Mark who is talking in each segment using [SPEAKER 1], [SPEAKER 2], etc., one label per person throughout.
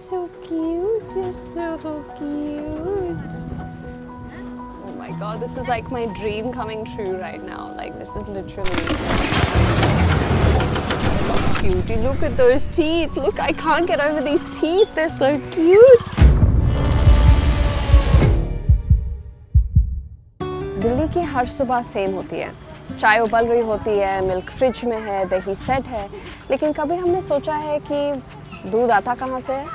[SPEAKER 1] so cute. You're so cute. Oh my god, this is like my dream coming true right now. Like this is literally cutie. Look at those teeth. Look, I can't get over these teeth. They're so cute. Delhi की हर सुबह same होती है। चाय उबल रही होती है, milk fridge में है, दही सेट है, लेकिन कभी हमने सोचा है कि दूध आता कहाँ से है?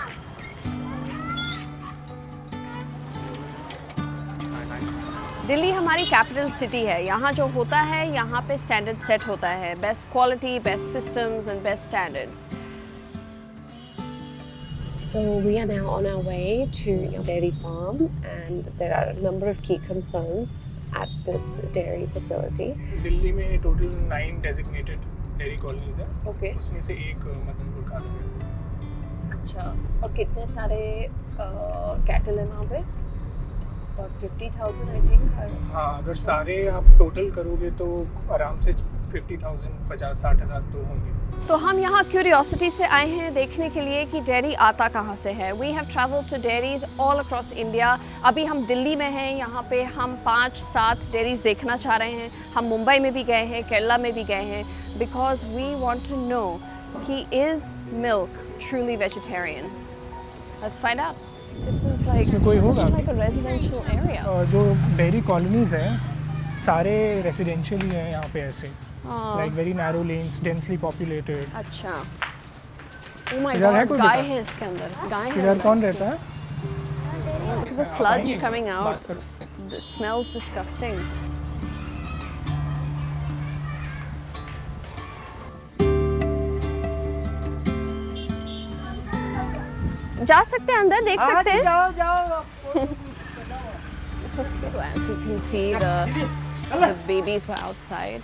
[SPEAKER 1] दिल्ली हमारी कैपिटल सिटी है। यहाँ जो होता है, यहाँ पे स्टैंडर्ड सेट होता है। Best quality, best systems and best standards. So we are now on our way to a dairy farm, and there are a number of key concerns at this dairy facility.
[SPEAKER 2] Delhi में total 9 designated dairy colonies हैं।
[SPEAKER 1] Okay.
[SPEAKER 2] उसमें से एक Madanpur colony है।
[SPEAKER 1] अच्छा, और कितने सारे कैटल हैं वहाँ पे? About 50,000 I think.
[SPEAKER 2] हाँ, अगर सारे आप टोटल करोगे तो आराम से 50,000 50-60 हज़ार तो होंगे।
[SPEAKER 1] तो हम यहाँ क्यूरियोसिटी से आए हैं देखने के लिए कि डेयरी आता कहाँ से है। We have travelled to dairies all across India. अभी हम दिल्ली में हैं, यहाँ पे हम 5-7 डेयरीज देखना चाह रहे हैं। हम मुंबई में भी गए हैं, केरला में भी गए हैं, because we want to know कि is milk truly vegetarian. Let's find out. This is like
[SPEAKER 2] इसमें कोई होगा?
[SPEAKER 1] a residential area.
[SPEAKER 2] जो डेयरी कॉलोनीज हैं सारे रेजिडेंशियल ही हैं यहाँ पे ऐसे। Like very narrow lanes, densely populated.
[SPEAKER 1] अच्छा। Oh my
[SPEAKER 2] इधर है
[SPEAKER 1] God,
[SPEAKER 2] कोई
[SPEAKER 1] गाय
[SPEAKER 2] बेटा?
[SPEAKER 1] है इसके अंदर। गाय है
[SPEAKER 2] इधर कौन
[SPEAKER 1] अंदर।
[SPEAKER 2] रहता है?
[SPEAKER 1] Look at the sludge coming out.
[SPEAKER 2] बात कर।
[SPEAKER 1] It smells disgusting. जा सकते हैं अंदर, देख सकते हैं।
[SPEAKER 2] जाओ जाओ।
[SPEAKER 1] So as we can see, the babies were outside,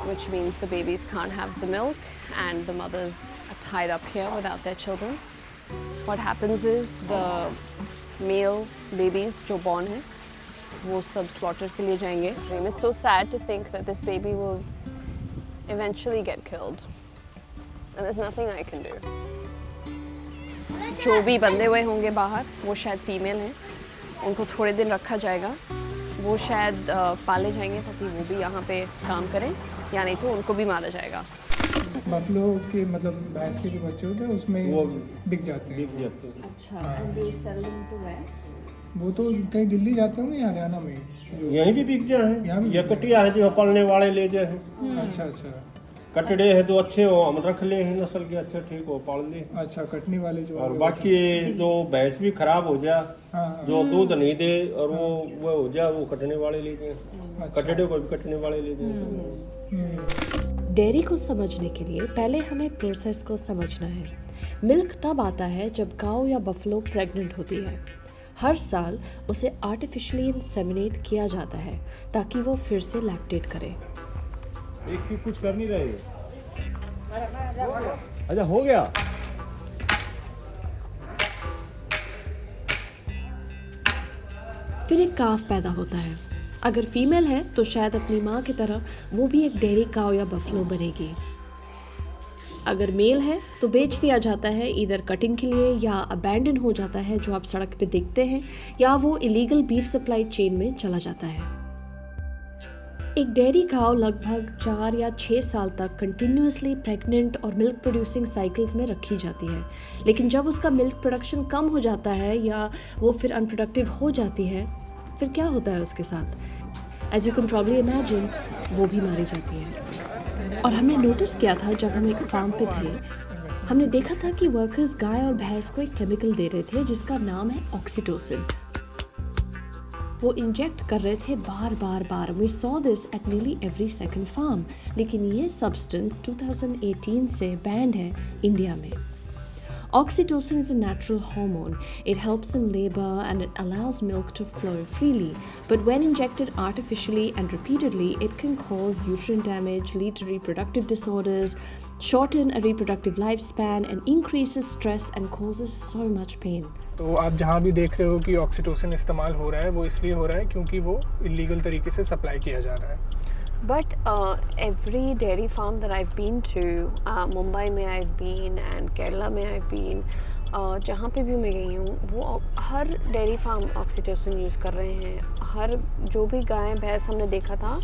[SPEAKER 1] which means the babies can't have the milk, and the mothers are tied up here without their children. What happens is the male babies जो born हैं, वो सब slaughter के लिए जाएंगे. It's so sad to think that this baby will eventually get killed, and there's nothing I can do. जो भी बंधे हुए होंगे बाहर, वो शायद फीमेल हैं, उनको थोड़े दिन रखा जाएगा, वो शायद पाले जाएंगे ताकि वो भी यहाँ पे काम करें, या नहीं तो उनको भी मारा जाएगा।
[SPEAKER 2] बफलो के मतलब भैंस के जो बच्चे होते हैं उसमें वो बिक जाते हैं।
[SPEAKER 1] अच्छा, and they sell them to where?
[SPEAKER 2] वो तो कहीं दिल्ली जाते होंगे या हरियाणा में।
[SPEAKER 3] यहीं भी बिक जाए
[SPEAKER 2] यहाँ भी
[SPEAKER 3] ये कटिया है जो पालने वाले ले जाए।
[SPEAKER 2] अच्छा अच्छा।
[SPEAKER 3] कटड़े हैं तो अच्छे हो, हम रख ले हैं नस्ल के, अच्छे ठीक हो पाल ले।
[SPEAKER 2] अच्छा, कटनी वाले जो
[SPEAKER 3] और बाकी जो भैंस भी खराब हो जाए,
[SPEAKER 2] हाँ,
[SPEAKER 3] जो दूध नहीं दे और वो हो जाए, वो कटने वाले ले जाए।
[SPEAKER 2] अच्छा।
[SPEAKER 3] कटड़े को भी कटने वाले ले जाए।
[SPEAKER 4] डेयरी को समझने के लिए पहले हमें प्रोसेस को समझना है। मिल्क तब आता है जब गांव या बफलो प्रेग्नेंट होती है। हर साल उसे आर्टिफिशियली इंसेमिनेट किया जाता है ताकि वो फिर से लैक्टेट करे।
[SPEAKER 3] एक की कुछ कर नहीं रहे। अच्छा हो गया।
[SPEAKER 4] फिर एक काफ पैदा होता है। अगर फीमेल है तो शायद अपनी माँ की तरह वो भी एक डेयरी काव या बफलो बनेगी। अगर मेल है तो बेच दिया जाता है इधर कटिंग के लिए, या अबैंडन हो जाता है जो आप सड़क पे दिखते हैं, या वो इलीगल बीफ सप्लाई चेन में चला जाता है। एक डेयरी काव लगभग 4 या 6 साल तक कंटिन्यूसली प्रेग्नेंट और मिल्क प्रोड्यूसिंग साइकिल्स में रखी जाती है, लेकिन जब उसका मिल्क प्रोडक्शन कम हो जाता है या वो फिर अनप्रोडक्टिव हो जाती है, फिर क्या होता है उसके साथ? As you can probably imagine, वो भी मारी जाती है। और हमने नोटिस किया था जब हम एक फार्म पे थे, हमने देखा था कि वर्कर्स गाय और भैंस को एक केमिकल दे रहे थे जिसका नाम है ऑक्सीटोसिन। वो इंजेक्ट कर रहे थे बार। We saw this at nearly every second farm, लेकिन ये सब्सटेंस 2018 से बैंड है इंडिया में। Oxytocin is a natural hormone. It helps in labor and it allows milk to flow freely. But when injected artificially and repeatedly, it can cause uterine damage, lead to reproductive disorders, shorten a reproductive lifespan, and increases stress and causes so much pain.
[SPEAKER 2] तो आप जहाँ भी देख रहे हो कि oxytocin इस्तेमाल हो रहा है, वो इसलिए हो रहा है क्योंकि वो इलीगल तरीके से सप्लाई किया जा रहा है।
[SPEAKER 1] But every dairy farm that I've been to, Mumbai mein I've been and Kerala mein I've been, जहाँ पे भी मैं गई हूँ वो हर डेयरी फार्म ऑक्सीटोसिन यूज़ कर रहे हैं. हर जो भी गाय भैंस हमने देखा था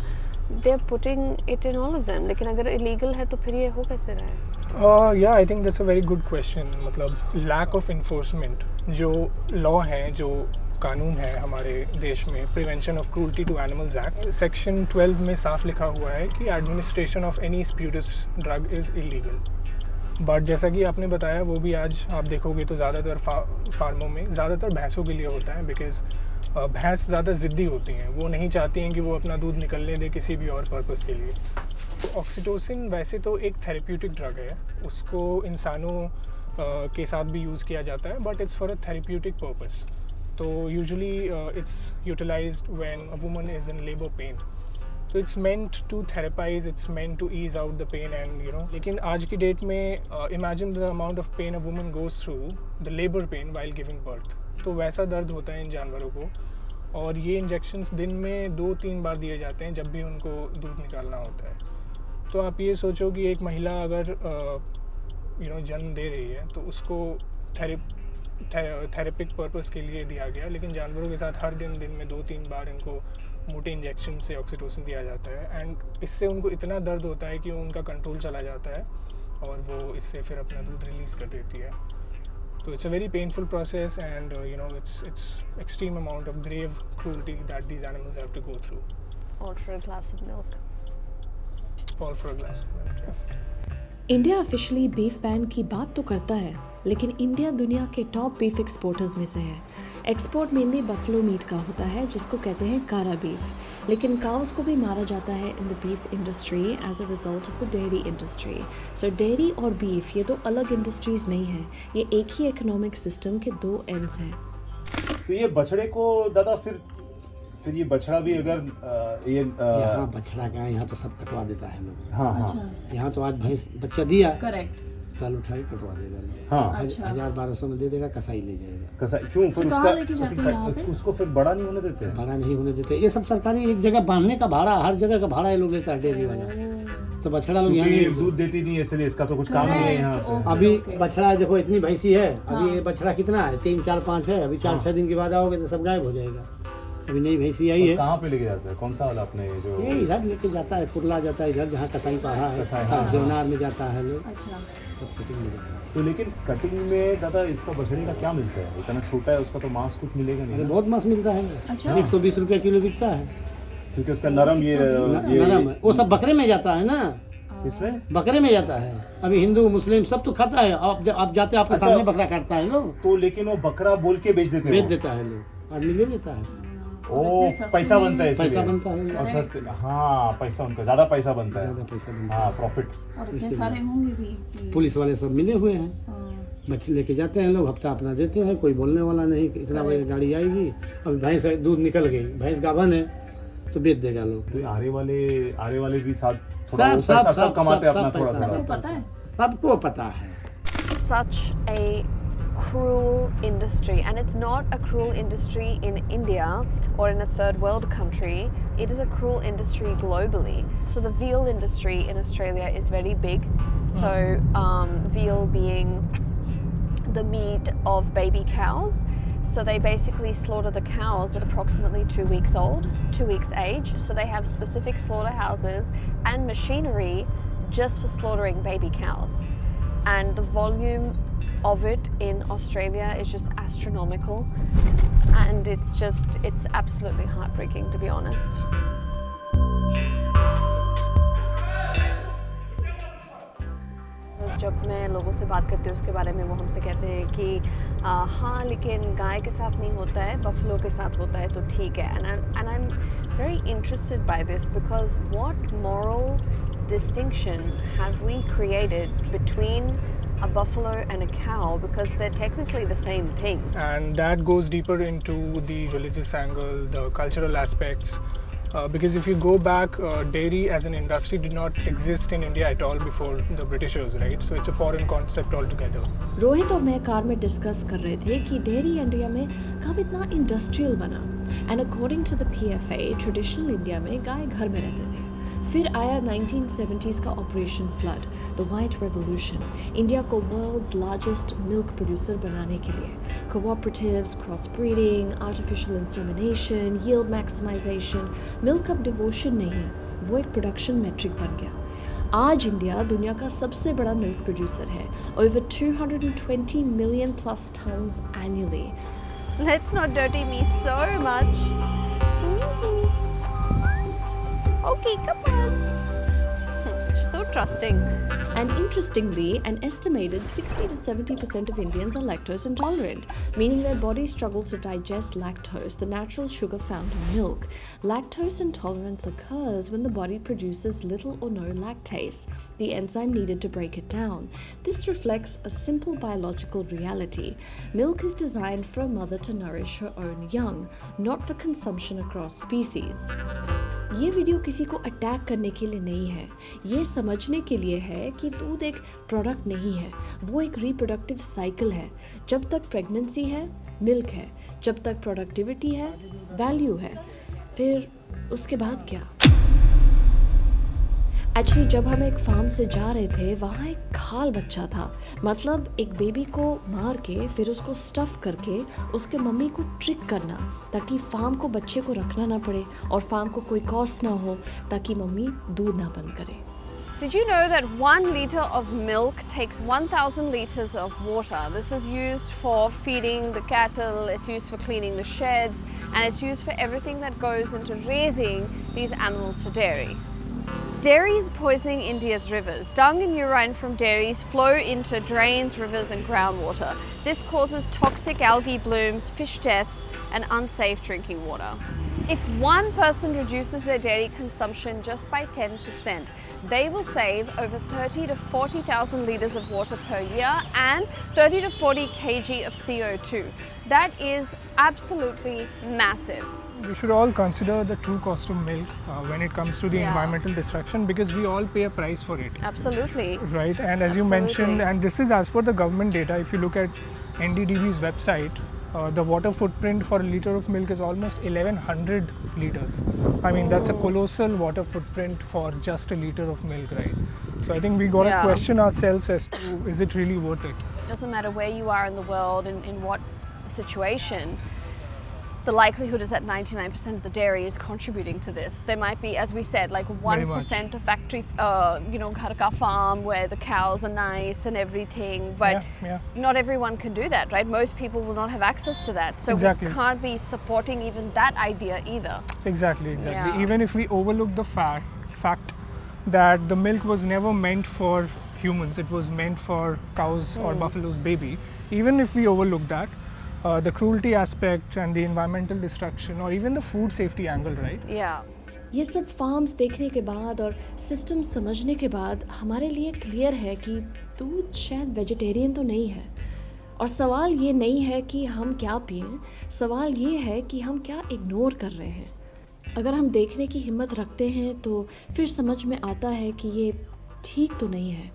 [SPEAKER 1] they are putting it in all of them. लेकिन अगर इलीगल है तो फिर ये हो कैसे रहा है?
[SPEAKER 2] या I think that's a very good question. मतलब लैक ऑफ इन्फोर्समेंट. जो लॉ है, जो कानून है हमारे देश में, prevention of cruelty to animals act, section 12 में साफ लिखा हुआ है कि administration of any spurious drug is illegal. But जैसा कि आपने बताया, वो भी आज आप देखोगे तो ज़्यादातर फार्मों में ज़्यादातर भैंसों के लिए होता है. बिकॉज भैंस ज़्यादा ज़िद्दी होती हैं, वो नहीं चाहती हैं कि वो अपना दूध निकलने दे किसी भी और पर्पज़ के लिए. ऑक्सीटोसिन वैसे तो एक थेरेप्यूटिक ड्रग है, उसको इंसानों के साथ भी यूज़ किया जाता है, but it's for a therapeutic purpose. तो usually it's utilized when a woman is in labour pain. तो it's meant to therapise, it's meant to ease out the pain and लेकिन आज की डेट में imagine the amount of pain a woman goes through, the labour pain while giving birth. तो वैसा दर्द होता है इन जानवरों को. और ये इंजेक्शंस दिन में 2-3 बार दिए जाते हैं जब भी उनको दूध निकालना होता है. तो आप ये सोचो कि एक महिला अगर जन्म दे रही है तो उसको थेरेपिक पर्पस के लिए दिया गया, लेकिन जानवरों के साथ हर दिन में 2-3 बार इनको मोटे इंजेक्शन से ऑक्सीटोसिन दिया जाता है. एंड इससे उनको इतना दर्द होता है कि उनका कंट्रोल चला जाता है और वो इससे फिर अपना दूध रिलीज़ कर देती है. तो it's a very painful process and it's extreme amount of grave cruelty that these animals have to go through.
[SPEAKER 1] All for a glass of milk.
[SPEAKER 2] All for a glass of milk, yeah.
[SPEAKER 4] India officially beef ban की बात तो करता है, लेकिन India दुनिया के top beef exporters में से है. एक्सपोर्ट मेनली बफलो मीट का होता है, जिसको कहते हैं कारा बीफ. लेकिन काउस को भी मारा जाता है in the beef industry as a result of the dairy industry. So dairy और बीफ ये दो अलग इंडस्ट्रीज नहीं हैं, ये एक ही इकोनॉमिक सिस्टम के दो एंड्स हैं.
[SPEAKER 5] तो ये बछड़े को दादा फिर ये बछड़ा भी अगर
[SPEAKER 6] यहाँ बछड़ा का यहाँ तो सब कटवा देता है लोग.
[SPEAKER 5] हाँ हाँ.
[SPEAKER 6] यहाँ तो आज भैंस बच्चा दिया,
[SPEAKER 1] करेक्ट,
[SPEAKER 6] कल उठा के कटवा देगा लोग.
[SPEAKER 5] हाँ.
[SPEAKER 6] 1000-1200 में दे देगा, कसाई ले जाएगा.
[SPEAKER 5] कसाई क्यों फिर उसको फिर बड़ा नहीं होने देते हैं?
[SPEAKER 6] बड़ा नहीं होने देते. ये सब सरकारी एक जगह बांधने का भाड़ा, हर जगह का भाड़ा ये लोग लेता है डेयरी वाला. तो बछड़ा लोग यहाँ
[SPEAKER 5] दूध देती नहीं है, इसलिए इसका तो कुछ काम नहीं है यहाँ.
[SPEAKER 6] अभी बछड़ा देखो इतनी भैंसी है, अभी ये बछड़ा कितना है, 3, 4, 5 है. अभी 4-6 दिन के बाद आओगे तो सब गायब हो जाएगा. अभी नई भैंसी आई है.
[SPEAKER 5] कहाँ पे लेके जाता है? कौन सा वाला अपने जो
[SPEAKER 6] ये इधर लेके जाता है, कुरला जाता है इधर जहाँ कसाई पढ़ा है, जेवनार में जाता है लोग. सब कटिंग में जाता है.
[SPEAKER 5] तो लेकिन कटिंग में दादा इसका बछड़े का क्या मिलता है? इतना छोटा है, उसका तो मांस कुछ मिलेगा नहीं.
[SPEAKER 6] अरे बहुत मांस मिलता है. 120 रुपये किलो बिकता है,
[SPEAKER 5] क्योंकि उसका नरम
[SPEAKER 6] नरम है. वो सब बकरे में जाता है ना.
[SPEAKER 5] इसमें
[SPEAKER 6] बकरे में जाता है. अभी हिंदू मुस्लिम सब तो खाता है. आप जाते आपके सामने बकरा काटता है लोग.
[SPEAKER 5] तो लेकिन वो बकरा बोल के बेच
[SPEAKER 6] देता है लोग, आदमी ले लेता है.
[SPEAKER 5] ओ पैसा बनता है,
[SPEAKER 6] पैसा बनता है
[SPEAKER 5] और सस्ते. हाँ, पैसा उनका ज़्यादा पैसा बनता है.
[SPEAKER 6] ज़्यादा पैसा बनता है.
[SPEAKER 5] हाँ, प्रॉफिट.
[SPEAKER 1] और इतने सारे होंगे भी.
[SPEAKER 6] पुलिस वाले सब मिले हुए हैं. बच्चे लेके जाते हैं लोग, हफ्ता अपना देते हैं, कोई बोलने वाला नहीं. इतना बजे गाड़ी आएगी, अभी भैंस दूध निकल गई, भैंस गाभन है तो बेच देगा लोग.
[SPEAKER 5] तो आरे वाले भी साथ सब कमाते हैं अपना थोड़ा सा.
[SPEAKER 6] सबको पता है.
[SPEAKER 1] Such a cruel industry, and it's not a cruel industry in India or in a third world country. It is a cruel industry globally. So the veal industry in Australia is very big. So veal being the meat of baby cows. So they basically slaughter the cows at approximately 2 weeks old, 2 weeks age. So they have specific slaughterhouses and machinery just for slaughtering baby cows. And the volume of it in Australia is just astronomical, and it's absolutely heartbreaking, to be honest. जब मैं लोगों से बात करती हूँ उसके बारे में, वो हमसे कहते हैं कि हाँ लेकिन गाय के साथ नहीं होता है, बफलो के साथ होता है तो ठीक है. and I'm very interested by this, because what moral distinction have we created between a buffalo and a cow, because they're technically the same thing.
[SPEAKER 2] And that goes deeper into the religious angle, the cultural aspects, because if you go back, dairy as an industry did not exist in India at all before the Britishers, right? So it's a foreign concept altogether.
[SPEAKER 4] Rohit और मैं car में discuss कर रहे थे कि dairy India में कब इतना इंडस्ट्रियल बना. And according to the PFA, traditional India में गाय घर में रहते थे. फिर आया 1970s का operation flood, the white revolution, India को वर्ल्ड्स लार्जेस्ट मिल्क प्रोड्यूसर बनाने के लिए। Cooperatives, cross breeding, artificial insemination, yield maximization, milk अब डिवोशन नहीं, वो एक प्रोडक्शन मेट्रिक बन गया। आज इंडिया दुनिया का सबसे बड़ा मिल्क प्रोड्यूसर है, over 220 million plus tons annually.
[SPEAKER 1] Let's not dirty me so much. Okay, come on. She's so trusting.
[SPEAKER 4] And interestingly, an estimated 60 to 70% of Indians are lactose intolerant, meaning their body struggles to digest lactose, the natural sugar found in milk. Lactose intolerance occurs when the body produces little or no lactase, the enzyme needed to break it down. This reflects a simple biological reality. Milk is designed for a mother to nourish her own young, not for consumption across species. ये video किसी को attack करने के लिए नहीं है, ये समझने के लिए है कि दूध एक प्रोडक्ट नहीं है, वो एक रिप्रोडक्टिव साइकिल है। जब तक प्रेगनेंसी है, मिल्क है, जब तक प्रोडक्टिविटी है, वैल्यू है, फिर उसके बाद क्या? एक्चुअली जब हम एक फार्म से जा रहे थे, वहाँ एक खाल बच्चा था, मतलब एक बेबी को मार के फिर उसको स्टफ़ करके उसके मम्मी को ट्रिक करना ताकि फार्म को बच्चे को रखना ना पड़े और फार्म को कोई कॉस्ट ना हो ताकि मम्मी दूध ना बंद करे।
[SPEAKER 1] Did you know that 1 liter of milk takes 1,000 liters of water? This is used for feeding the cattle, it's used for cleaning the sheds, and it's used for everything that goes into raising these animals for dairy. Dairy is poisoning India's rivers. Dung and urine from dairies flow into drains, rivers and groundwater. This causes toxic algae blooms, fish deaths and unsafe drinking water. If one person reduces their dairy consumption just by 10%, they will save over 30 to 40,000 litres of water per year and 30 to 40 kg of CO2. That is absolutely massive.
[SPEAKER 2] We should all consider the true cost of milk when it comes to the environmental destruction, because we all pay a price for it.
[SPEAKER 1] Absolutely.
[SPEAKER 2] Right, and as you mentioned, and this is as per the government data, if you look at NDDB's website, the water footprint for a liter of milk is almost 1100 liters. I mean, that's a colossal water footprint for just a liter of milk, right? So I think we got to question ourselves as to, is it really worth it?
[SPEAKER 1] It doesn't matter where you are in the world and in what situation, the likelihood is that 99% of the dairy is contributing to this. There might be, as we said, like 1% of factory, ghar ka farm where the cows are nice and everything, but not everyone can do that, right? Most people will not have access to that. So we can't be supporting even that idea either.
[SPEAKER 2] Exactly. Yeah. Even if we overlook the fact that the milk was never meant for humans, it was meant for cows or buffalo's baby. Even if we overlook that, the cruelty aspect and the environmental destruction or even the food safety angle, right?
[SPEAKER 1] Yeah.
[SPEAKER 4] ये सब farms देखने के बाद और system समझने के बाद हमारे लिए क्लियर है कि दूध शायद वेजिटेरियन तो नहीं है। और सवाल ये नहीं है कि हम क्या पिएं, सवाल ये है कि हम क्या इग्नोर कर रहे हैं। अगर हम देखने की हिम्मत रखते हैं तो फिर समझ में आता है कि ये ठीक तो नहीं है।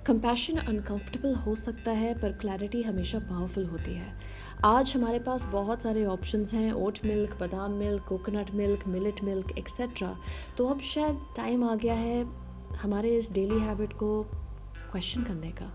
[SPEAKER 4] कंपैशन अनकंफर्टेबल हो सकता है, पर क्लैरिटी हमेशा पावरफुल होती है। आज हमारे पास बहुत सारे ऑप्शंस हैं, ओट मिल्क, बादाम milk, coconut milk, millet milk etcetera. तो अब शायद टाइम आ गया है हमारे इस डेली हैबिट को क्वेश्चन करने का।